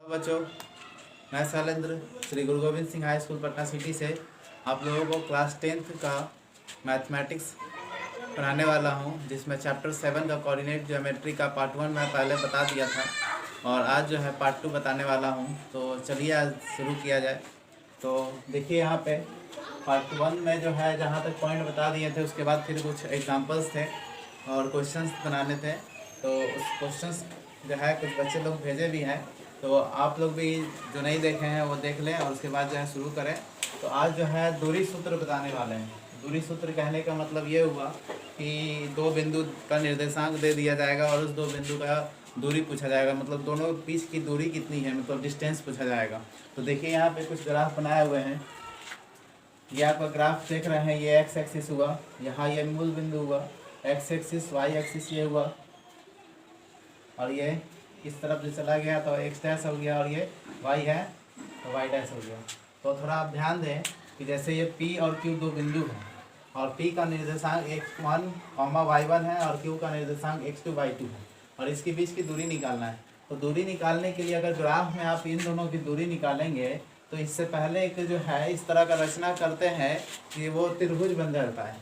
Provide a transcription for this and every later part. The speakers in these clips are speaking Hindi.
बच्चों, मैं शैलेंद्र श्री गुरु Govind Singh high school Patna city से आप लोगों को क्लास 10th का मैथमेटिक्स पढ़ाने वाला हूं, जिसमें चैप्टर 7 का कोऑर्डिनेट ज्योमेट्री का पार्ट 1 मैं पहले बता दिया था और आज जो है पार्ट 2 बताने वाला हूं। तो चलिए आज शुरू किया जाए। तो देखिए यहाँ पे पार्ट 1 में जो है जहाँ तक पॉइंट बता दिए थे, उसके बाद फिर कुछ एग्जांपल्स थे और क्वेश्चंस बनाने थे। तो उस क्वेश्चंस जो है कुछ बच्चे लोग भेजे भी हैं, तो आप लोग भी जो नहीं देखे हैं वो देख लें और उसके बाद जो है शुरू करें। तो आज जो है दूरी सूत्र बताने वाले हैं। दूरी सूत्र कहने का मतलब ये हुआ कि दो बिंदु का निर्देशांक दे दिया जाएगा और उस दो बिंदु का दूरी पूछा जाएगा, मतलब दोनों बीच की दूरी कितनी है, मतलब डिस्टेंस पूछा जाएगा। तो देखिए यहाँ पे कुछ ग्राफ बनाए हुए हैं। ये आपका ग्राफ देख रहे हैं, ये एक्स एक्सिस हुआ, यहाँ ये मूल बिंदु हुआ, एक्स एक्सिस, वाई एक्सिस ये हुआ, और ये इस तरफ जो चला गया तो एक्स डैश हो गया, और ये वाई है तो वाई डैश हो गया। तो थोड़ा आप ध्यान दें कि जैसे ये पी और क्यू दो बिंदु हैं और पी का निर्देशांक x1, y1 है और क्यू का निर्देशांक x2, y2 है और इसके बीच की दूरी निकालना है। तो दूरी निकालने के लिए अगर ग्राफ में आप इन दोनों की दूरी निकालेंगे तो इससे पहले एक जो है इस तरह का रचना करते हैं कि वो त्रिभुज बन जाता है।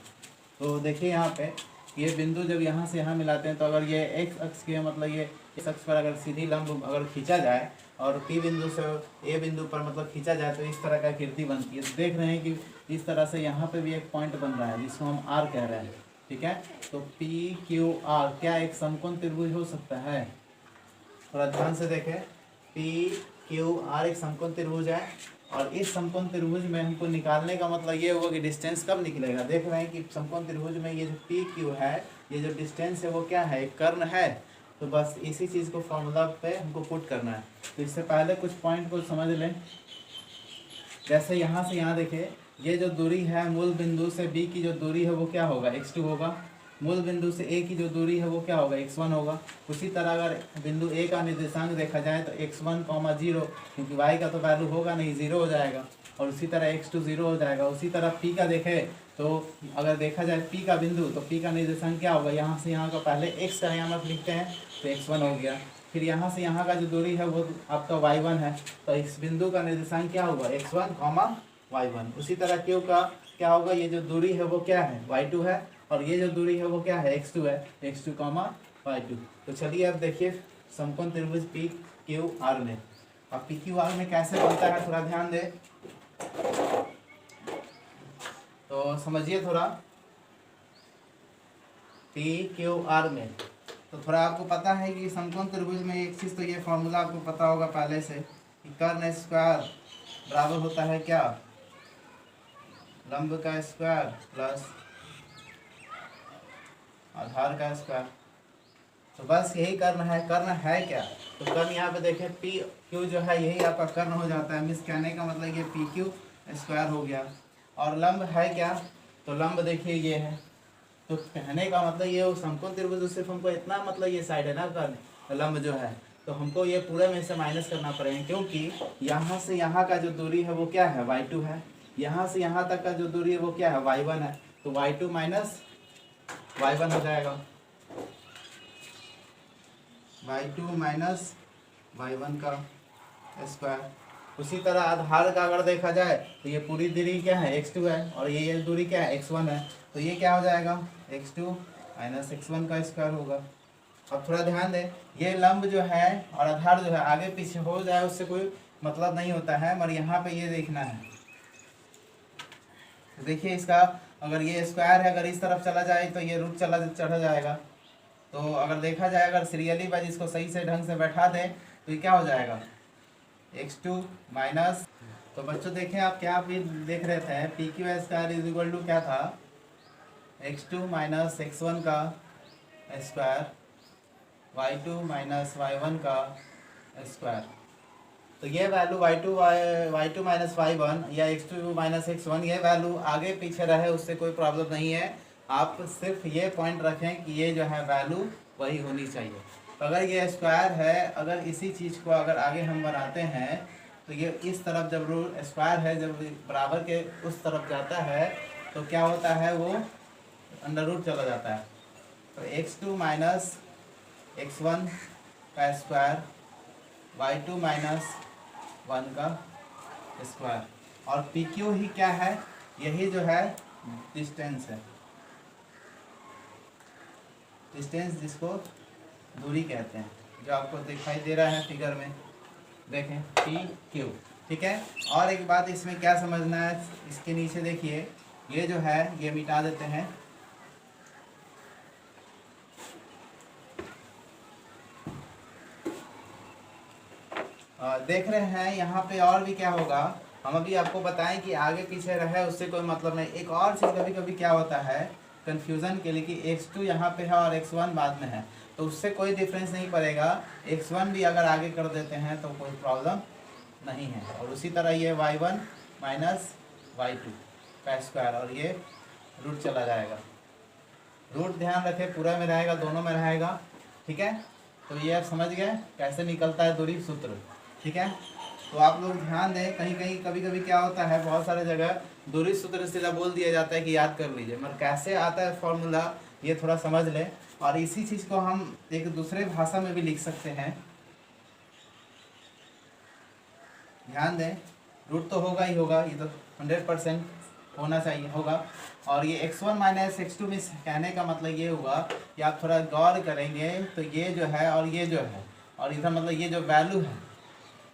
तो देखिए यहाँ पे ये बिंदु जब यहाँ से यहाँ मिलाते हैं तो अगर ये एक्स अक्ष के मतलब ये इस अक्ष पर अगर सीधी लंब अगर खींचा जाए और पी बिंदु से ए बिंदु पर मतलब खींचा जाए तो इस तरह का आकृति बनती है। तो देख रहे हैं कि इस तरह से यहाँ पे भी एक पॉइंट बन रहा है जिसको हम आर कह रहे हैं, ठीक है। तो पी क्यू आर क्या एक समकोण त्रिभुज हो सकता है? थोड़ा ध्यान से देखें, पी क्यू आर एक समकोण त्रिभुज है और इस समकोण त्रिभुज में हमको निकालने का मतलब ये होगा कि डिस्टेंस कब निकलेगा। देख रहे हैं कि समकोण त्रिभुज में ये जो पी क्यू है, ये जो डिस्टेंस है वो क्या है, एक कर्ण है। तो बस इसी चीज़ को फॉर्मूला पे हमको पुट करना है। तो इससे पहले कुछ पॉइंट को समझ लें। जैसे यहाँ से यहाँ देखिए, ये जो दूरी है मूल बिंदु से बी की जो दूरी है वो क्या होगा, x2 होगा। मूल बिंदु से ए की जो दूरी है वो क्या होगा, x1 होगा। उसी तरह अगर बिंदु ए का निर्देशांक देखा जाए तो x1, 0, क्योंकि y का तो वैल्यू होगा नहीं, 0 हो जाएगा, और उसी तरह x2 0 हो जाएगा। उसी तरह p का देखें तो अगर देखा जाए p का बिंदु तो p का निर्देशांक क्या होगा, यहाँ से यहाँ का पहले x का नियामक लिखते हैं तो x1 हो गया। फिर यहाँ से यहाँ का जो दूरी है वो आपका y1 है, तो इस बिंदु का निर्देशांक क्या होगा, x1, y1। उसी तरह क्यू का क्या होगा, ये जो दूरी है वो क्या है, y2 है, और ये जो दूरी है वो क्या है, x2 है, x2, y2। तो चलिए अब देखिए समकोण त्रिभुज पी क्यू आर में। अब पी क्यू आर में कैसे बनता है थोड़ा ध्यान दे, तो समझिए थोड़ा। पी क्यू आर में तो थोड़ा आपको पता है कि समकोण त्रिभुज में एक चीज़ तो ये फॉर्मूला आपको पता होगा पहले से कि कर्ण स्क्वायर बराबर होता है क्या, लंब का स्क्वायर प्लस आधार का स्क्वायर। तो बस यही कर्ण है। कर्ण है क्या, तो कर्ण यहाँ पे देखें पी क्यू जो है यही आपका कर्ण हो जाता है। मिस कहने का मतलब ये पी क्यू स्क्वायर हो गया। और लंब है क्या, तो लंब देखिए ये है। तो कहने का मतलब ये समकोण त्रिभुज सिर्फ हमको इतना मतलब ये साइड है ना कर्ण, लंब जो है, तो हमको ये पूरे में से माइनस करना पड़ेगा, क्योंकि यहाँ से यहाँ का जो दूरी है वो क्या है, y2 है। यहाँ से यहाँ तक का जो दूरी है वो क्या है, y1 है। तो y2 माइनस y1 हो जाएगा, y2 माइनस y1 का स्क्वायर। उसी तरह आधार का अगर देखा जाए तो ये पूरी दूरी क्या है, x2 है, और ये दूरी क्या है, x1 है। तो ये क्या हो जाएगा, x2 माइनस x1 का स्क्वायर होगा। अब थोड़ा ध्यान दें, ये लंब जो है और आधार जो है आगे पीछे हो जाए उससे कोई मतलब नहीं होता है, मगर यहाँ पे ये देखना है। देखिए इसका अगर ये स्क्वायर है, अगर इस तरफ चला जाए तो ये रूट चढ़ा जाएगा। तो अगर देखा जाए, अगर सीरियली वाइज इसको सही से ढंग से बैठा दें तो ये क्या हो जाएगा, x2 माइनस, तो बच्चों देखें आप क्या भी देख रहे थे, P Q square is equal to क्या था, x2 माइनस x1 का स्क्वायर, y2 माइनस y1 का स्क्वायर। तो ये वैल्यू y2 माइनस y1 या x2 माइनस x1, ये वैल्यू आगे पीछे रहे उससे कोई प्रॉब्लम नहीं है। आप सिर्फ ये पॉइंट रखें कि ये जो है वैल्यू वही होनी चाहिए। तो अगर ये स्क्वायर है, अगर इसी चीज़ को अगर आगे हम बनाते हैं तो ये इस तरफ जब रूट स्क्वायर है जब बराबर के उस तरफ जाता है तो क्या होता है, वो अंडर रूट चला जाता है। तो x2 माइनस x1 का स्क्वायर y2 माइनस 1 का स्क्वायर। और पी क्यू ही क्या है, यही जो है डिस्टेंस है, डिस्टेंस जिसको दूरी कहते हैं, जो आपको दिखाई दे रहा है फिगर में, देखें पी क्यू। ठीक है। और एक बात इसमें क्या समझना है, इसके नीचे देखिए ये जो है ये मिटा देते हैं, देख रहे हैं यहाँ पे। और भी क्या होगा, हम अभी आपको बताएं कि आगे पीछे रहे उससे कोई मतलब नहीं। एक और चीज़ कभी कभी क्या होता है कंफ्यूजन के लिए कि x2 यहाँ पे है और x1 बाद में है, तो उससे कोई डिफरेंस नहीं पड़ेगा। x1 भी अगर आगे कर देते हैं तो कोई प्रॉब्लम नहीं है। और उसी तरह ये y1 माइनस y2 का स्क्वायर, और ये रूट चला जाएगा। रूट ध्यान रखें पूरा में रहेगा, दोनों में रहेगा। ठीक है। तो ये आप समझ गए कैसे निकलता है दूरी सूत्र। ठीक है। तो आप लोग ध्यान दें, कहीं कहीं कभी कभी क्या होता है, बहुत सारे जगह दूरी सूत्र सीधा बोल दिया जाता है कि याद कर लीजिए, मगर कैसे आता है फॉर्मूला ये थोड़ा समझ लें। और इसी चीज़ को हम एक दूसरे भाषा में भी लिख सकते हैं। ध्यान दें, रूट तो होगा ही होगा, ये तो 100% होना चाहिए होगा। और ये x1 माइनस x2 में कहने का मतलब ये हुआ कि आप थोड़ा गौर करेंगे तो ये जो है और ये जो है, और इधर मतलब ये जो वैल्यू है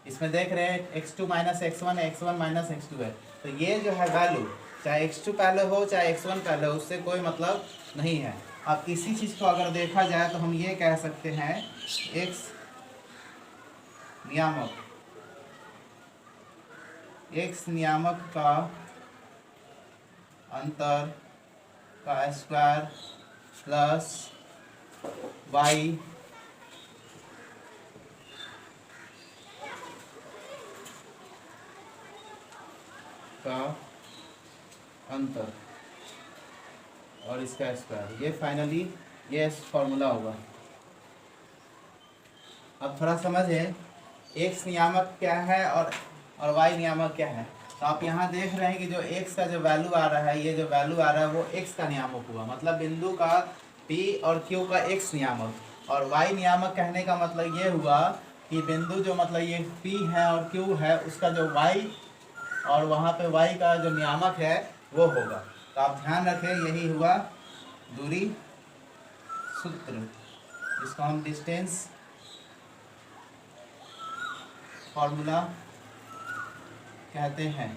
इसमें देख रहे हैं x2 माइनस x1 है, x1 माइनस x2 है। तो ये जो है वैल्यू, चाहे x2 पहले हो चाहे x1 पहले हो, उससे कोई मतलब नहीं है। अब इसी चीज़ को अगर देखा जाए तो हम ये कह सकते हैं x नियामक का अंतर का स्क्वायर प्लस y का अंतर और इसका स्क्वायर, ये फाइनली ये फॉर्मूला होगा। अब थोड़ा समझें x नियामक क्या है और y नियामक क्या है। तो आप यहाँ देख रहे हैं कि जो x का जो वैल्यू आ रहा है, ये जो वैल्यू आ रहा है वो x का नियामक हुआ, मतलब बिंदु का p और q का x नियामक। और y नियामक कहने का मतलब ये हुआ कि बिंदु जो मतलब ये p है और q है उसका जो y और वहाँ पे y का जो नियामक है वो होगा। तो आप ध्यान रखें यही हुआ दूरी सूत्र, इसको हम डिस्टेंस फॉर्मूला कहते हैं।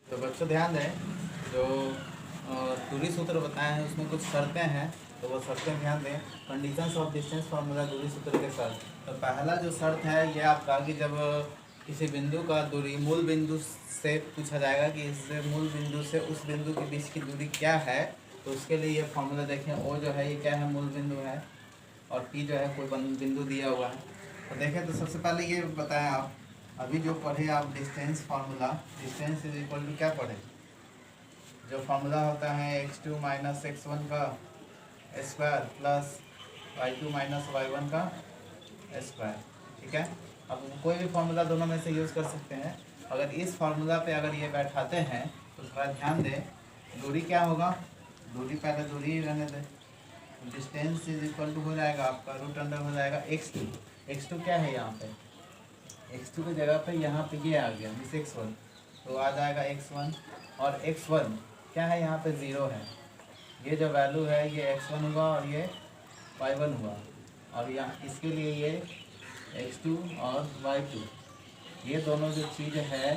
तो बच्चों ध्यान दें, जो दूरी सूत्र बताए हैं उसमें कुछ शर्तें हैं, तो वो शर्तें ध्यान दें। कंडीशंस ऑफ डिस्टेंस फार्मूला दूरी सूत्र के साथ। तो पहला जो शर्त है ये आपका कि जब किसी बिंदु का दूरी मूल बिंदु से पूछा जाएगा कि इससे मूल बिंदु से उस बिंदु के बीच की दूरी क्या है, तो उसके लिए ये फार्मूला देखें। ओ जो है ये क्या है, मूल बिंदु है, और पी जो है कोई बिंदु दिया हुआ है। तो देखें तो सबसे पहले ये बताएं आप अभी जो पढ़े आप distance formula, distance is equal to क्या पढ़े, जो फार्मूला होता है x2 माइनस x1 का square plus y2 minus y1 का स्क्वायर। ठीक है। अब कोई भी फार्मूला दोनों में से यूज़ कर सकते हैं। अगर इस फार्मूला पे अगर ये बैठाते हैं तो थोड़ा ध्यान दें, दूरी क्या होगा, दूरी पहले दूरी ही रहने दें। डिस्टेंस इज इक्वल टू हो जाएगा आपका रूट अंडर हो जाएगा x2। x2 क्या है यहाँ पे, x2 की जगह पे यहाँ पे ये आ गया मिस x1, तो आ जाएगा x1। और x1 क्या है यहाँ पे 0 है, ये जो वैल्यू है ये x1 हुआ और ये y1 हुआ। और यहाँ इसके लिए ये x2 और y2, ये दोनों जो चीज़ है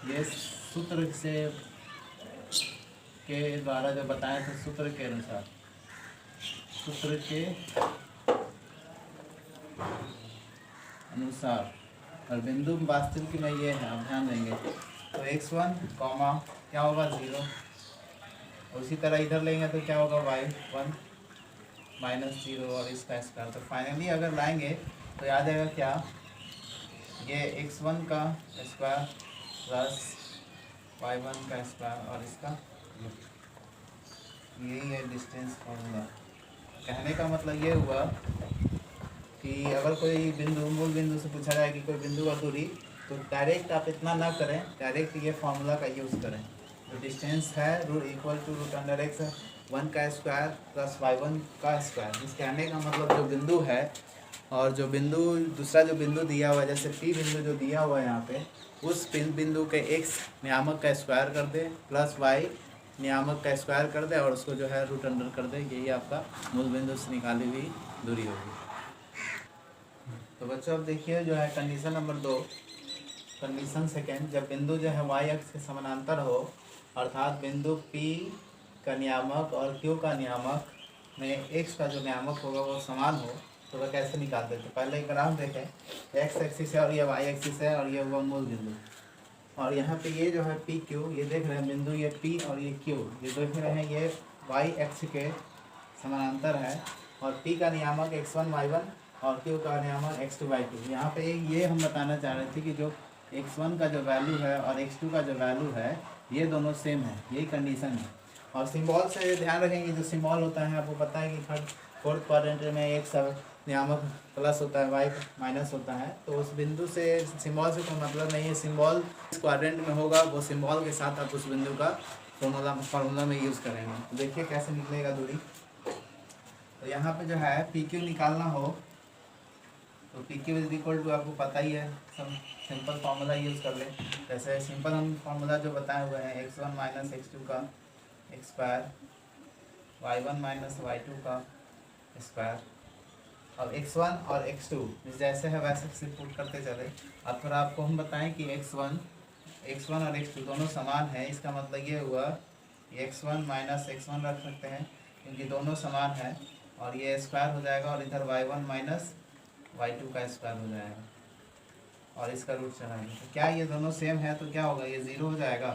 ये सूत्र से के द्वारा जो बताए थे, सूत्र के अनुसार, सूत्र के अनुसार, और बिंदु वास्तविक में ये है, आप ध्यान देंगे। तो x1 कॉमा क्या होगा 0, उसी तरह इधर लेंगे तो क्या होगा y1 माइनस 0 और इसका स्क्वायर। तो फाइनली अगर लाएंगे तो याद आएगा क्या, ये x1 का स्क्वायर प्लस y1 का स्क्वायर और इसका, यही है डिस्टेंस फॉर्मूला। कहने का मतलब ये हुआ कि अगर कोई बिंदु मूल बिंदु से पूछा जाए कि कोई बिंदु का दूरी, तो डायरेक्ट आप इतना ना करें, डायरेक्ट ये फार्मूला का यूज़ करें। जो डिस्टेंस है root equal to root under X 1 का स्क्वायर प्लस y1 का स्क्वायर। जिस कहने का मतलब जो बिंदु है और जो बिंदु दूसरा जो बिंदु दिया हुआ है, जैसे P बिंदु जो दिया हुआ है यहाँ पे, उस बिंदु के x नियामक का स्क्वायर कर दे प्लस y नियामक का स्क्वायर कर दे और उसको जो है रूट अंडर कर दे। यही आपका मूल बिंदु से निकाली हुई दूरी होगी। तो बच्चों अब देखिए जो है कंडीशन नंबर 2, कंडीशन सेकेंड, जब बिंदु जो है y अक्ष के समानांतर हो अर्थात बिंदु P का नियामक और Q का नियामक में x का जो नियामक होगा वो समान हो, तो वह कैसे निकालते हैं। तो पहले एक ग्राफ देखें, x एक्सिस है और ये y एक्सिस है और ये हुआ मूल बिंदु, और यहाँ पे ये जो है PQ, ये देख रहे हैं बिंदु ये P और ये Q, ये देख रहे हैं ये y अक्ष के समानांतर है और P का नियामक x1 y1 और Q का नियामक x2 y2। यहाँ पे ये हम बताना चाह रहे थे कि जो x1 का जो वैल्यू है और x2 का जो वैल्यू है ये दोनों सेम है, यही कंडीशन है। और सिंबल से ध्यान रखेंगे, जो सिंबल होता है आपको पता है कि थर्ड फोर्थ क्वाड्रेंट में एक सब नियामक प्लस होता है, y माइनस होता है, तो उस बिंदु से सिंबल से कोई मतलब नहीं है। सिंबल इस क्वाड्रेंट में होगा, वो सिंबल के साथ आप उस बिंदु का फार्मूला में यूज़ करेंगे। तो देखिए कैसे निकलेगा दूरी। तो यहाँ पे जो है PQ निकालना हो तो PQ इज इक्वल टू आपको पता ही है, सब सिंपल फार्मूला यूज़ कर ले। जैसे सिंपल हम फार्मूला जो बताए हुए हैं x1 माइनस x2 का स्क्वायर, y1 माइनस y2 का स्क्वायर, अब x1 और x2 जैसे है वैसे से पुट करते चले। अब फिर आपको हम बताएं कि x1 और x2 दोनों समान है, इसका मतलब ये हुआ x1 माइनस x1 रख सकते हैं क्योंकि दोनों समान है, और ये स्क्वायर हो जाएगा और इधर y1 माइनस y2 का स्क्वायर हो जाएगा और इसका रूट चढ़ाएंगे। तो क्या ये दोनों सेम है तो क्या होगा, ये 0 हो जाएगा,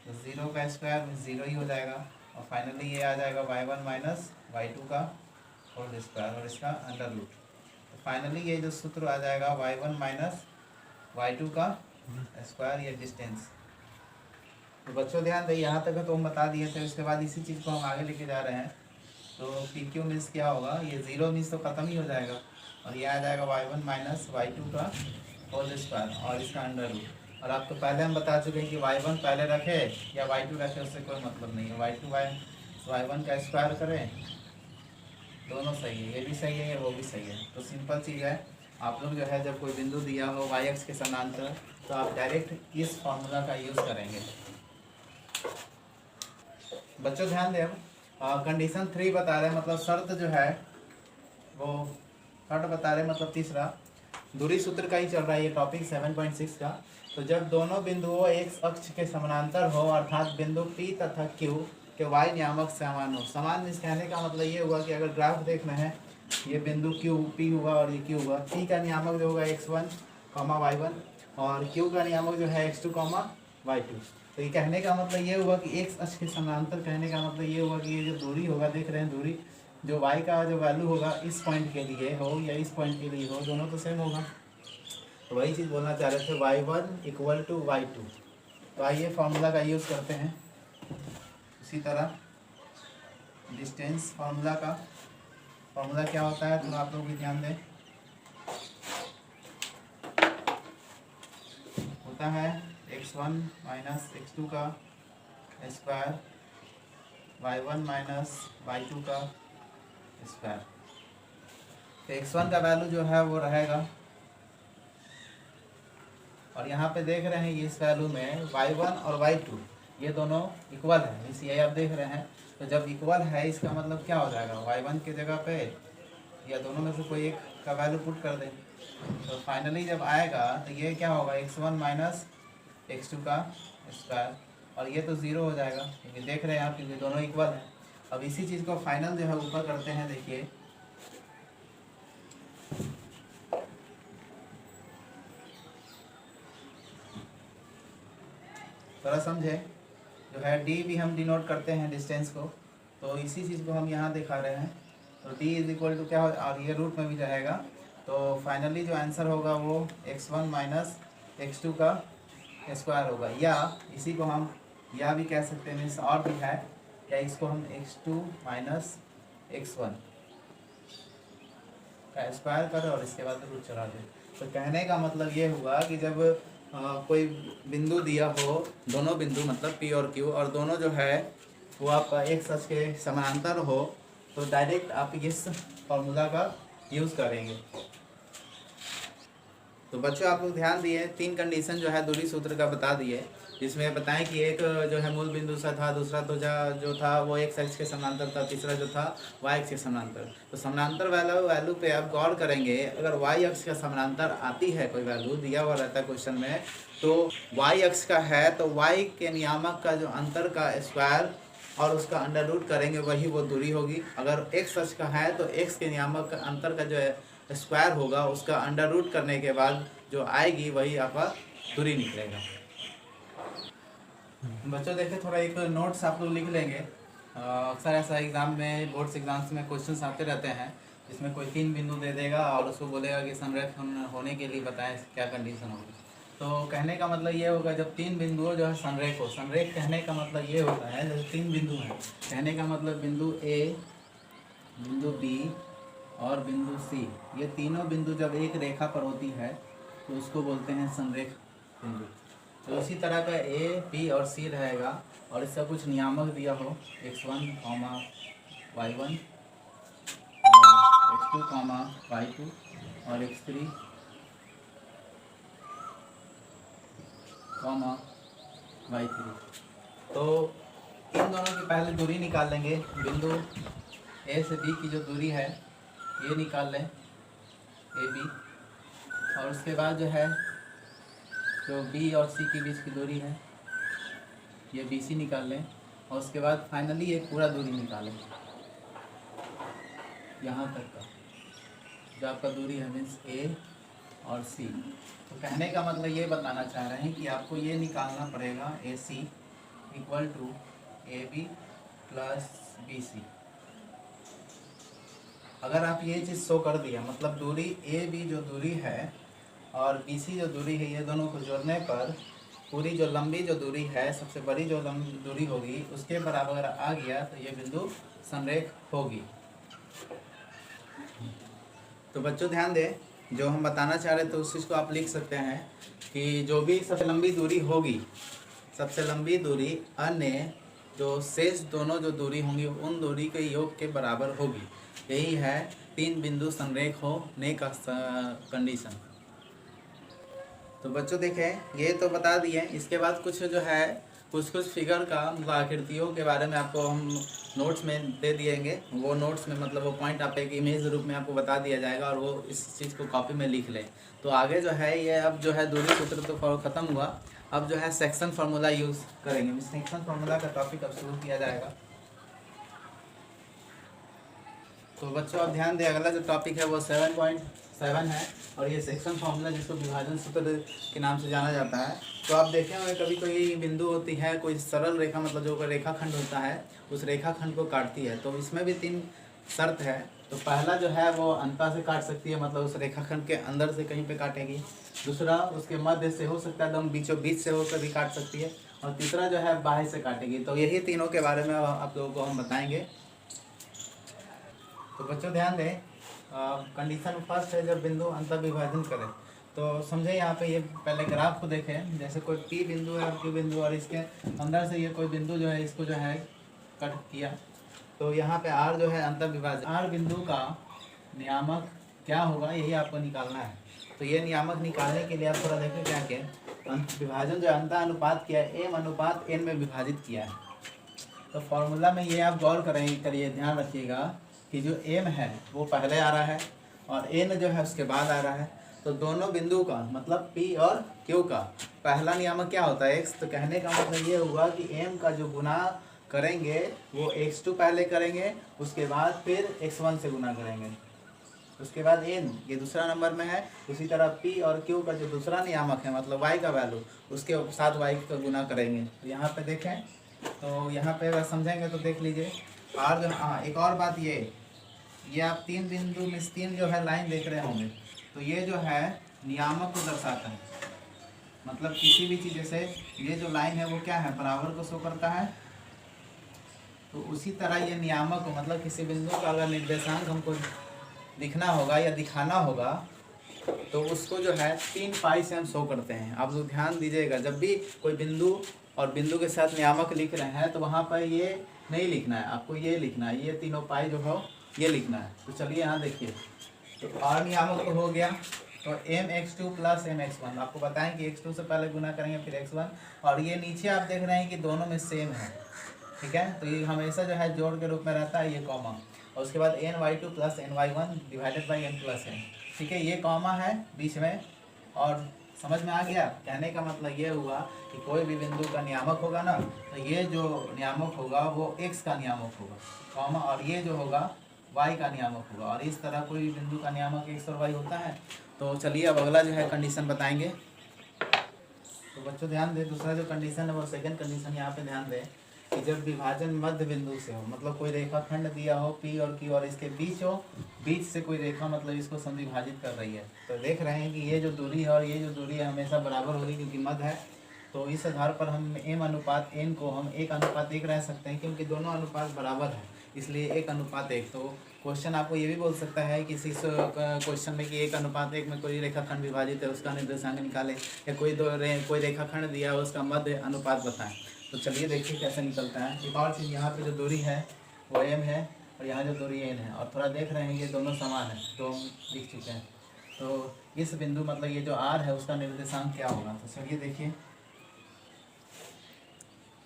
तो 0 का स्क्वायर 0 ही हो जाएगा और फाइनली ये आ जाएगा y1 माइनस y2 का होल स्क्वायर और इसका अंडर रूट। तो फाइनली ये जो सूत्र आ जाएगा y1 माइनस y2 का स्क्वायर, ये डिस्टेंस। तो बच्चों ध्यान दें, यहाँ तक तो हम बता दिए थे, उसके बाद इसी चीज़ को हम आगे लेके जा रहे हैं। तो PQ मीन्स क्या होगा, ये 0 मीन्स तो ख़त्म ही हो जाएगा और ये आ जाएगा y1 माइनस y2 का होल स्क्वायर और इसका अंडर रूट। और आपको पहले हम बता चुके हैं कि y1 पहले रखे या y2 रखे उससे कोई मतलब नहीं है, y1 का स्क्वायर करें, दोनों सही है, ये भी सही है वो भी सही है। तो सिंपल चीज़ है, आप लोग जो है जब कोई बिंदु दिया हो y अक्ष के समानांतर तो आप डायरेक्ट इस फॉर्मूला का यूज़ करेंगे। बच्चों ध्यान दें, कंडीशन 3 बता रहे हैं, मतलब शर्त जो है वो शर्त बता रहे हैं, मतलब तीसरा दूरी सूत्र का ही चल रहा है ये टॉपिक 7.6 का। तो जब दोनों बिंदुओं एक अक्ष के समानांतर हो अर्थात बिंदु P तथा Q के y नियामक समान हो। समान इस कहने का मतलब ये हुआ कि अगर ग्राफ देखना है, ये बिंदु P हुआ और ये Q हुआ, P का नियामक जो होगा x1, y1 और Q का नियामक जो है x2, y2। तो ये कहने का मतलब ये हुआ कि एक अक्ष के समानांतर, कहने का मतलब ये हुआ कि ये जो दूरी होगा, देख रहे हैं दूरी, जो y का जो वैल्यू होगा इस पॉइंट के लिए हो या इस पॉइंट के लिए हो, दोनों तो सेम होगा। तो वही चीज़ बोलना चाह रहे थे, y1 इक्वल टू y2। तो आइए फार्मूला का यूज़ करते हैं। उसी तरह डिस्टेंस फार्मूला का फार्मूला क्या होता है तो आप लोग भी ध्यान दें, होता है x1 माइनस x2 का स्क्वायर, y1 माइनस y2 का स्क्वायर। तो x1 का वैल्यू जो है वो रहेगा, और यहाँ पे देख रहे हैं ये इस वैल्यू में y1 और y2 ये दोनों इक्वल है, इसी आप देख रहे हैं। तो जब इक्वल है इसका मतलब क्या हो जाएगा, y1 की जगह पे या दोनों में से कोई एक का वैल्यू पुट कर दें। तो फाइनली जब आएगा तो ये क्या होगा, x1 माइनस x2 का स्क्वायर, और ये तो 0 हो जाएगा क्योंकि देख रहे हैं आप क्योंकि दोनों इक्वल है। अब इसी चीज़ को फाइनल जो है ऊपर करते हैं, देखिए थोड़ा समझे, जो है d भी हम डिनोट करते हैं डिस्टेंस को, तो इसी चीज़ को हम यहाँ दिखा रहे हैं। तो d इज इक्वल टू क्या हो, और ये रूट में भी रहेगा। तो फाइनली जो आंसर होगा वो x1 माइनस x2 का स्क्वायर होगा, या इसी को हम या भी कह सकते हैं, मीन्स और भी है, या इसको हम x2 माइनस x1 का स्क्वायर करें और इसके बाद रूट चढ़ा दें। तो कहने का मतलब ये हुआ कि जब कोई बिंदु दिया हो, दोनों बिंदु मतलब P और Q, और दोनों जो है वो आपका एक सच के समानांतर हो तो डायरेक्ट आप इस फॉर्मूला का यूज़ करेंगे। तो बच्चों आप लोग ध्यान दिए, 3 कंडीशन जो है दूरी सूत्र का बता दिए, जिसमें बताएं कि एक जो है मूल बिंदु सा था, दूसरा तो जो था वो एक एक्स के समानांतर था, तीसरा जो था वाई एक्स के समानांतर। तो समानांतर वैल्यू पे आप गौर करेंगे, अगर वाई अक्ष का समानांतर आती है कोई वैल्यू दिया हुआ रहता है क्वेश्चन में, तो वाई अक्ष का है तो वाई के नियामक का जो अंतर का स्क्वायर और उसका अंडर रूट करेंगे वही वो दूरी होगी। अगर एक्स अक्ष का है तो एक्स के नियामक का अंतर का जो है स्क्वायर होगा, उसका अंडर रूट करने के बाद जो आएगी वही आपका दूरी निकलेगा। बच्चों देखें थोड़ा एक नोट्स आप लोग लिख लेंगे। अक्सर ऐसा एग्ज़ाम में, बोर्ड्स एग्जाम्स में क्वेश्चंस आते रहते हैं जिसमें कोई 3 बिंदु दे देगा और उसको बोलेगा कि संरेख होने के लिए बताएं क्या कंडीशन होगी। तो कहने का मतलब ये होगा जब 3 बिंदुओं जो है संरेख हो, संरेख कहने का मतलब ये होता है जब 3 बिंदु हैं, कहने का मतलब बिंदु ए, बिंदु बी और बिंदु सी, ये तीनों बिंदु जब एक रेखा पर होती है तो उसको बोलते हैं संरेख बिंदु। तो इसी तरह का ए, बी और सी रहेगा और इसका कुछ नियामक दिया हो x1, y1, x2, y2 और x3, y3। तो इन दोनों की पहले दूरी निकाल लेंगे। बिंदु ए से बी की जो दूरी है ये निकाल लें, ए बी, और उसके बाद जो है जो बी और सी के बीच की दूरी है ये बी सी निकाल लें, और उसके बाद फाइनली एक पूरा दूरी निकालें यहाँ तक का जो आपका दूरी है मीन्स ए और सी। तो कहने का मतलब ये बताना चाह रहे हैं कि आपको ये निकालना पड़ेगा A C equal to A B plus B C. अगर आप ये चीज़ शो कर दिया, मतलब दूरी ए बी जो दूरी है और बी सी जो दूरी है, ये दोनों को जोड़ने पर पूरी जो लंबी जो दूरी है, सबसे बड़ी जो लंबी दूरी होगी उसके बराबर अगर आ गया तो ये बिंदु संरेख होगी। तो बच्चों ध्यान दें, जो हम बताना चाह रहे थे उस चीज़ को आप लिख सकते हैं कि जो भी सबसे लंबी दूरी होगी, सबसे लंबी दूरी अन्य जो शेष दोनों जो दूरी होंगी उन दूरी के योग के बराबर होगी। यही है 3 बिंदु संरेख होने का कंडीशन। तो बच्चों देखें ये तो बता दिए, इसके बाद कुछ जो है कुछ फिगर का मतलब आकृतियों के बारे में आपको हम नोट्स में दे दिएंगे। वो नोट्स में मतलब वो पॉइंट आप एक इमेज रूप में आपको बता दिया जाएगा और वो इस चीज़ को कॉपी में लिख लें। तो आगे जो है ये अब जो है दूरी सूत्र तो ख़त्म हुआ, अब जो है सेक्शन फार्मूला यूज़ करेंगे। सेक्शन फार्मूला का टॉपिक अब शुरू किया जाएगा। तो बच्चों आप ध्यान दें, अगला जो टॉपिक है वो 7.7 है और ये सेक्शन फार्मूला जिसको विभाजन सूत्र के नाम से जाना जाता है। तो आप देखे होंगे कभी कोई बिंदु होती है, कोई सरल रेखा मतलब जो कोई रेखाखंड होता है उस रेखाखंड को काटती है। तो इसमें भी 3 शर्त है। तो पहला जो है वो अंतः से काट सकती है, मतलब उस रेखाखंड के अंदर से कहीं पे काटेगी। दूसरा उसके मध्य से हो सकता है, एकदम बीचों बीच से होकर भी काट सकती है। और तीसरा जो है बाहर से काटेगी। तो यही तीनों के बारे में आप लोगों को हम बताएंगे। तो बच्चों ध्यान दें, कंडीशन फर्स्ट है जब बिंदु अंतर विभाजन करें। तो समझे यहाँ पे ये पहले ग्राफ को देखें, जैसे कोई पी बिंदु है और क्यू बिंदु और इसके अंदर से ये कोई बिंदु जो है इसको जो है कट किया। तो यहाँ पे आर जो है अंतर विभाजन, आर बिंदु का नियामक क्या होगा यही आपको निकालना है। तो ये नियामक निकालने के लिए आप थोड़ा देखें क्या किया, विभाजन जो अंतर अनुपात किया है एम अनुपात एन में विभाजित किया है। तो फॉर्मूला में ये आप गौर करिए, ध्यान रखिएगा कि जो एम है वो पहले आ रहा है और एन जो है उसके बाद आ रहा है। तो दोनों बिंदु का मतलब पी और क्यू का पहला नियामक क्या होता है एक्स। तो कहने का मतलब ये हुआ कि एम का जो गुना करेंगे वो x2 पहले करेंगे, उसके बाद फिर x1 से गुना करेंगे, उसके बाद n ये दूसरा नंबर में है। उसी तरह p और q का जो दूसरा नियामक है मतलब y का वैल्यू उसके साथ y का गुना करेंगे। तो यहाँ पे देखें, तो यहाँ पे अगर समझेंगे तो देख लीजिए और जो हाँ एक और बात ये आप 3 बिंदु में 3 जो है लाइन देख रहे होंगे। तो ये जो है नियामक को दर्शाता है, मतलब किसी भी चीज़ जैसे ये जो लाइन है वो क्या है बराबर को शो करता है। तो उसी तरह ये नियामक को मतलब किसी बिंदु का अगर निर्देशांक हमको दिखना होगा या दिखाना होगा तो उसको जो है 3 पाई से हम शो करते हैं। आप लोग ध्यान दीजिएगा, जब भी कोई बिंदु और बिंदु के साथ नियामक लिख रहे हैं तो वहाँ पर ये नहीं लिखना है, आपको ये लिखना है, ये तीनों पाई जो हो ये लिखना है। तो चलिए यहाँ देखिए, तो और नियामक तो हो गया, तो mx2 प्लस mx1 आपको बताएं कि x2 से पहले गुना करेंगे फिर x1, और ये नीचे आप देख रहे हैं कि दोनों में सेम है, ठीक है। तो ये हमेशा जो है जोड़ के रूप में रहता है, ये कॉमा, और उसके बाद ny2 plus ny1 divided by n plus n, ठीक है। ये कॉमा है बीच में, और समझ में आ गया। कहने का मतलब ये हुआ कि कोई भी बिंदु का नियामक होगा ना, तो ये जो नियामक होगा वो x का नियामक होगा, कॉमा, और ये जो होगा y का नियामक होगा, और इस तरह कोई भी बिंदु का नियामक x और y होता है। तो चलिए अब अगला जो है कंडीशन बताएंगे। तो बच्चों ध्यान दें, दूसरा जो कंडीशन है वो सेकंड कंडीशन यहाँ पे ध्यान दें कि जब विभाजन मध्य बिंदु से हो, मतलब कोई रेखाखंड दिया हो P और Q और इसके बीच हो, बीच से कोई रेखा मतलब इसको समद्विभाजित कर रही है, तो देख रहे हैं कि ये जो दूरी है और ये जो दूरी है हमेशा बराबर होगी क्योंकि मध्य है। तो इस आधार पर हम m अनुपात n को हम 1:1 रह सकते हैं, क्योंकि दोनों अनुपात बराबर है, इसलिए 1:1। तो क्वेश्चन आपको ये भी बोल सकता है कि इस क्वेश्चन में कि 1:1 में कोई रेखाखंड विभाजित है उसका निर्देशांक निकालें, या कोई रेखाखंड दिया है उसका मध्य अनुपात बताएं। तो चलिए देखिए कैसे निकलता है। एक और चीज़, यहाँ पे जो दूरी है वो m है और यहाँ जो दूरी n है, और थोड़ा देख रहे हैं ये दोनों समान है, तो हम लिख चुके हैं। तो इस बिंदु मतलब ये जो r है उसका निर्देशांक क्या होगा। तो चलिए देखिए,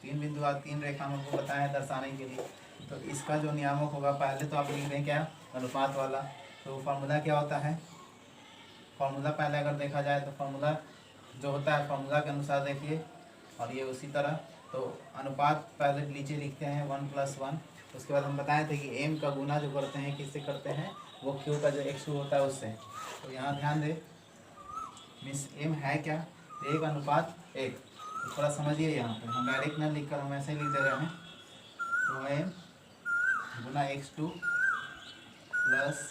3 बिंदु और 3 रेखा हमको बताया है दर्शाने के लिए। तो इसका जो नियामक होगा, पहले तो आप लिख रहे हैं क्या, अनुपात वाला। तो फार्मूला क्या होता है, फार्मूला पहले अगर देखा जाए तो फार्मूला जो होता है फार्मूला के अनुसार देखिए, और ये उसी तरह। तो अनुपात पहले नीचे लिखते हैं 1+1, उसके बाद हम बताए थे कि m का गुना जो करते हैं किससे करते हैं, वो q का जो x2 होता है उससे। तो यहाँ ध्यान दें, मीन्स m है क्या, 1:1। तो थोड़ा समझिए, यहाँ पे हम डायरेक्ट ना लिख कर हम ऐसे ही लिख दे रहे हैं। तो m गुना x2 प्लस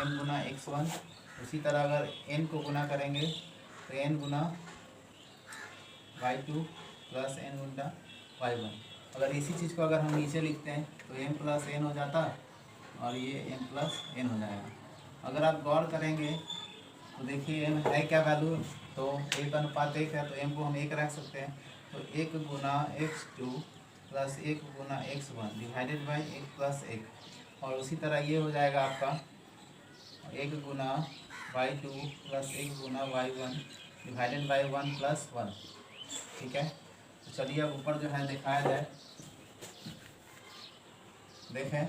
m गुना x1, उसी तरह अगर n को गुना करेंगे तो n गुना y2 प्लस n गुना y1। अगर इसी चीज़ को अगर हम नीचे लिखते हैं तो m प्लस n हो जाता, और ये m प्लस n हो जाएगा। अगर आप गौर करेंगे तो देखिए m है क्या वैल्यू, तो 1:1 है, तो m को हम 1 रख सकते हैं। तो 1 गुना x2 plus 1 Guna x1 divided by 1 plus 1, और उसी तरह ये हो जाएगा आपका 1 गुना y2 plus 1 Guna y1 divided by 1 plus 1, ठीक है। तो चलिए अब ऊपर जो है दिखाया जाए, देखें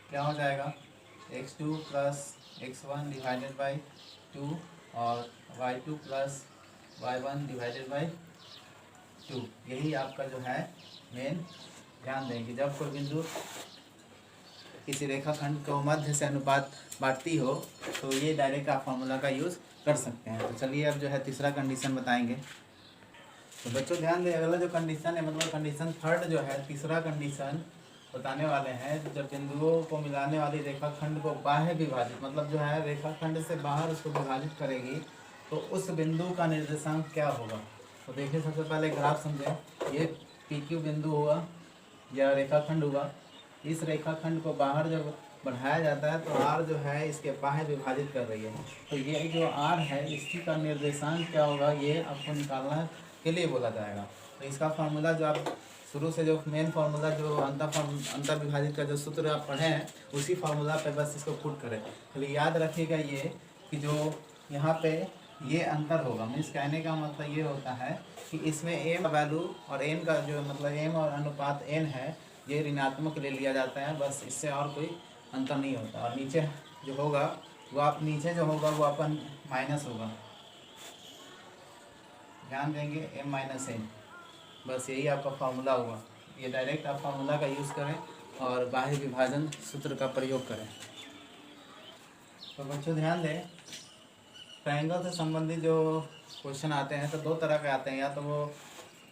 क्या हो जाएगा, x2 plus x1 divided by 2 और y2 plus y1 divided by 2। यही आपका जो है मेन। ध्यान दें कि जब कोई बिंदु किसी रेखाखंड को मध्य से अनुपात बांटती हो तो ये डायरेक्ट आप फार्मूला का यूज़ कर सकते हैं। तो चलिए अब जो है तीसरा कंडीशन बताएंगे। तो बच्चों ध्यान दें, अगला जो कंडीशन है मतलब कंडीशन थर्ड जो है, तीसरा कंडीशन बताने वाले हैं, जब बिंदुओं को मिलाने वाली रेखाखंड को बाह्य विभाजित, मतलब जो है रेखाखंड से बाहर उसको विभाजित करेगी, तो उस बिंदु का निर्देशांक क्या होगा। तो देखिए सबसे पहले ग्राफ समझें, ये PQ बिंदु हुआ या रेखाखंड हुआ, इस रेखाखंड को बाहर जब बढ़ाया जाता है तो R जो है इसके बाह्य विभाजित कर रही है, तो ये जो R है इसकी का निर्देशांक क्या होगा ये आपको निकालना के लिए बोला जाएगा। तो इसका फार्मूला जो आप शुरू से जो मेन फार्मूला जो अंतर विभाजित का जो सूत्र आप पढ़े हैं उसी फार्मूला पे बस इसको पुट करें। खाली याद रखिएगा ये कि जो यहाँ पे ये अंतर होगा, मीन्स कहने का मतलब ये होता है कि इसमें m वैल्यू और n का जो मतलब m और अनुपात n है ये ऋणात्मक ले लिया जाता है, बस इससे और कोई अंतर नहीं होता। और नीचे जो होगा वो आप नीचे जो होगा वो अपन माइनस होगा, ध्यान देंगे m माइनस n, बस यही आपका फार्मूला होगा। ये डायरेक्ट आप फार्मूला का यूज़ करें और बाह्य विभाजन सूत्र का प्रयोग करें। तो बच्चों ध्यान दें, ट्रायंगल से संबंधित जो क्वेश्चन आते हैं तो दो तरह के आते हैं, या तो वो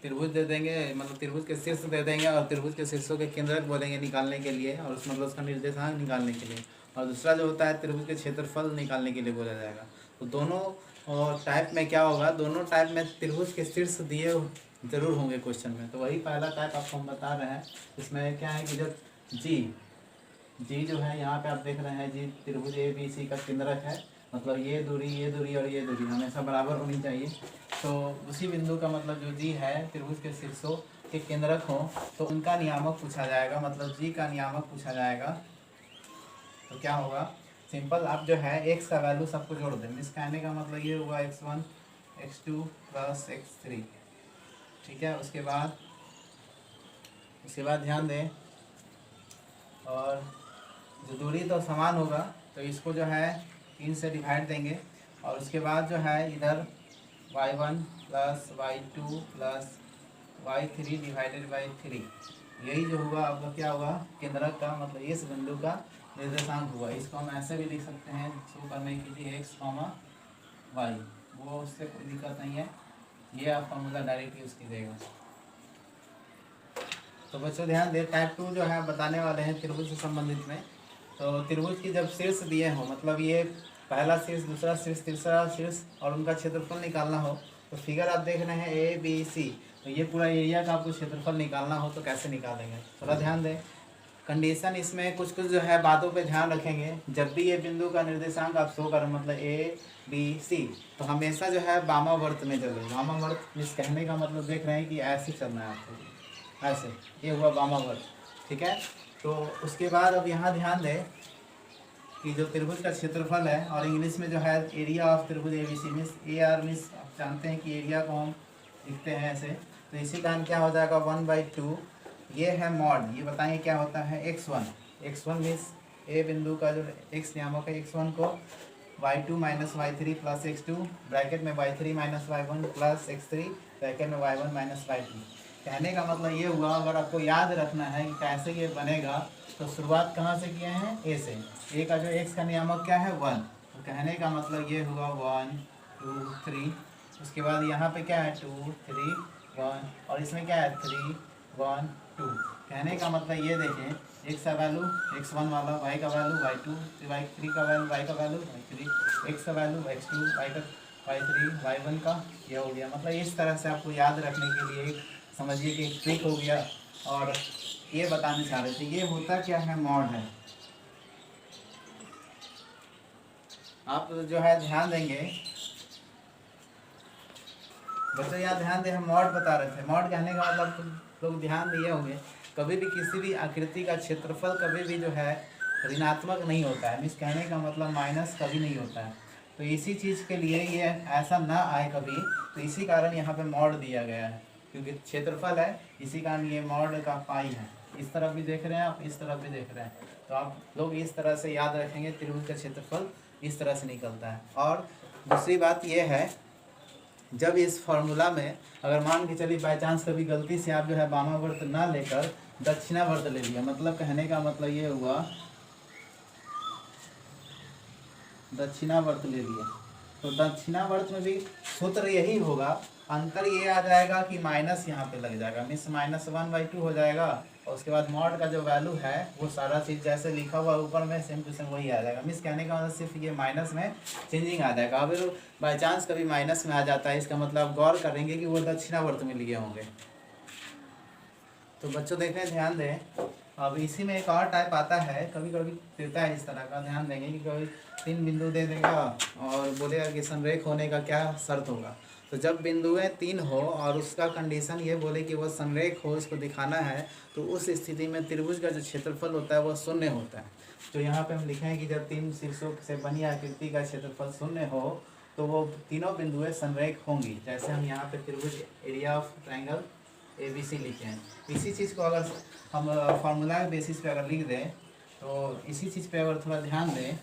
त्रिभुज दे देंगे, मतलब त्रिभुज के शीर्ष दे देंगे और त्रिभुज के शीर्षों के केंद्रक बोलेंगे निकालने के लिए, और उस मतलब उसका निर्देशांक निकालने के लिए, और दूसरा जो होता है त्रिभुज के क्षेत्रफल निकालने के लिए बोला जाएगा। तो दोनों टाइप में क्या होगा, दोनों टाइप में त्रिभुज के शीर्ष दिए जरूर होंगे क्वेश्चन में। तो वही पहला टाइप आपको हम बता रहे हैं। इसमें क्या है कि जब जी जो है यहाँ पे आप देख रहे हैं, जी त्रिभुज ABC का केंद्रक है, मतलब ये दूरी और ये दूरी हमेशा बराबर होनी चाहिए। तो उसी बिंदु का मतलब जो जी है त्रिभुज के शीर्षों के केंद्रक हों तो उनका नियामक पूछा जाएगा, मतलब जी का नियामक पूछा जाएगा। तो क्या होगा, सिंपल आप जो है x का वैल्यू सबको जोड़ दें। इस कहने का मतलब ये हुआ x1 x2 प्लस x3, ठीक है। उसके बाद ध्यान दें, और जो दूरी तो समान होगा तो इसको जो है 3 से डिवाइड देंगे, और उसके बाद जो है इधर y1 plus y2 plus y3 divided by 3, यही जो हुआ आपका क्या हुआ, केंद्रक का मतलब इस बिंदु का निर्देशांक हुआ। इसको हम ऐसे भी लिख सकते हैं शुरू करने के लिए x, y, वो उससे कोई दिक्कत नहीं है, ये आप फॉर्मूला डायरेक्ट यूज़ कीजिएगा। तो बच्चों ध्यान दें, टाइप 2 जो है बताने वाले हैं त्रिभुज से संबंधित में। तो त्रिभुज की जब शीर्ष दिए हो, मतलब ये पहला शीर्ष, दूसरा शीर्ष, तीसरा शीर्ष, और उनका क्षेत्रफल निकालना हो, तो फिगर आप देख रहे हैं ABC, तो ये पूरा एरिया का आपको क्षेत्रफल निकालना हो तो कैसे निकालेंगे, थोड़ा ध्यान दें। कंडीशन इसमें कुछ जो है बातों पे ध्यान रखेंगे। जब भी ये बिंदु का निर्देशांक आप शो करें, मतलब ABC, तो हमेशा जो है वामावर्त में चले। वामावर्त इस कहने का मतलब देख रहे हैं कि ऐसे चलना है आपको, ऐसे, ये हुआ वामावर्त, ठीक है। तो उसके बाद अब यहाँ ध्यान दें कि जो त्रिभुज का क्षेत्रफल है, और इंग्लिश में जो है एरिया ऑफ त्रिभुज ABC मीन्स AR मीन्स आप जानते हैं कि एरिया को हम लिखते हैं ऐसे, तो इसी कारण क्या हो जाएगा 1/2, ये है मॉड। ये बताएंगे क्या होता है x1 मीन्स ए बिंदु का जो x नियामक है, x1 को y2 minus y3 plus x2 bracket में y3 minus y1 plus x3 bracket में y1 माइनस y2। कहने का मतलब ये हुआ, अगर आपको याद रखना है कि कैसे ये बनेगा, तो शुरुआत कहाँ से किए हैं, a से। a का जो x का नियामक क्या है 1, तो कहने का मतलब ये हुआ 1 2 3, उसके बाद यहाँ पे क्या है 2 3 1, और इसमें क्या है 3 1 2। कहने का मतलब ये देखें, x का वैल्यू x1 वाला, y का वैल्यू y2, y3 का वैल्यू y का वैल्यू y3, x का वैल्यू x2, y3 y1 का, ये हो गया। मतलब इस तरह से आपको याद रखने के लिए समझिए कि एक ट्रिक हो गया। और ये बताने चाह रहे थे, ये होता क्या है, मॉड है। आप जो है ध्यान देंगे बच्चों, यहाँ ध्यान दें, हम मॉड बता रहे थे। मॉड कहने का मतलब लोग ध्यान दिए होंगे, कभी भी किसी भी आकृति का क्षेत्रफल कभी भी जो है ऋणात्मक नहीं होता है, मीन्स कहने का मतलब माइनस कभी नहीं होता है। तो इसी चीज़ के लिए ये ऐसा ना आए कभी, तो इसी कारण यहाँ पे मॉड दिया गया है, क्योंकि क्षेत्रफल है, इसी कारण ये मॉड का पाई है। इस तरफ भी देख रहे हैं आप, इस तरफ भी देख रहे हैं, तो आप लोग इस तरह से याद रखेंगे, त्रिभुज का क्षेत्रफल इस तरह से निकलता है। और दूसरी बात यह है, जब इस फॉर्मूला में अगर मान के चलिए बाई चांस कभी गलती से आप जो है वामावर्त ना लेकर दक्षिणावर्त ले लिया, मतलब कहने का मतलब ये हुआ दक्षिणावर्त ले लिया, तो दक्षिणावर्त में भी सूत्र यही होगा, अंतर ये आ जाएगा कि माइनस यहाँ पे लग जाएगा, मीन्स -1/2 हो जाएगा, और उसके बाद मॉड का जो वैल्यू है वो सारा चीज़ जैसे लिखा हुआ ऊपर में सेम टू सेम वही आ जाएगा। मीन्स कहने का मतलब सिर्फ ये माइनस में चेंजिंग आ जाएगा। अगर बाई चांस कभी माइनस में आ जाता है, इसका मतलब गौर करेंगे कि वो दक्षिणावर्त में लिए होंगे। तो बच्चों देखें, ध्यान दें, अब इसी में एक और टाइप आता है, कभी कभी देता है इस तरह का, ध्यान देंगे कि कभी 3 बिंदु दे देगा और बोलेगा कि संरेख होने का क्या शर्त होगा। तो जब बिंदुएं 3 हो और उसका कंडीशन ये बोले कि वह संरेख हो, इसको दिखाना है, तो उस स्थिति में त्रिभुज का जो क्षेत्रफल होता है वह 0 होता है। तो यहाँ पे हम लिखें कि जब 3 शीर्षों से बनी आकृति का क्षेत्रफल 0 हो, तो वो तीनों बिंदुएं संरेख होंगी। जैसे हम यहाँ पे त्रिभुज एरिया ऑफ ट्रायंगल ABC लिखे हैं। इसी चीज़ को अगर हम फार्मूला के बेसिस पे अगर लिख दें, तो इसी चीज़ पे अगर थोड़ा ध्यान दें,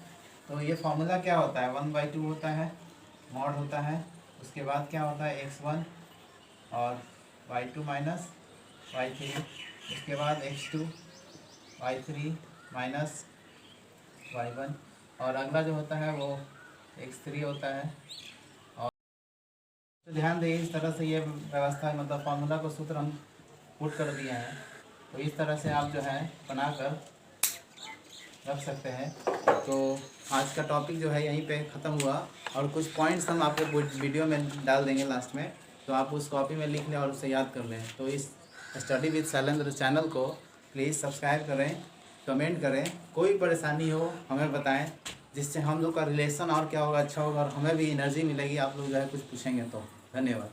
तो ये फार्मूला क्या होता है, 1/2 होता है, मॉड होता है, उसके बाद क्या होता है x1 और y2 माइनस y3, उसके बाद x2 y3 माइनस y1, और अगला जो होता है वो x3 होता है। और तो ध्यान दें, इस तरह से ये व्यवस्था, मतलब फार्मूला को सूत्र हम पुट कर दिए हैं, तो इस तरह से आप जो है बनाकर रख सकते हैं। तो आज का टॉपिक जो है यहीं पे ख़त्म हुआ, और कुछ पॉइंट्स हम आपको वीडियो में डाल देंगे लास्ट में, तो आप उस कॉपी में लिख लें और उसे याद कर लें। तो इस स्टडी विद शैलेंद्र चैनल को प्लीज़ सब्सक्राइब करें, कमेंट करें, कोई परेशानी हो हमें बताएं, जिससे हम लोग का रिलेशन और क्या होगा, अच्छा होगा, और हमें भी एनर्जी मिलेगी, आप लोग जो है कुछ पूछेंगे तो। धन्यवाद।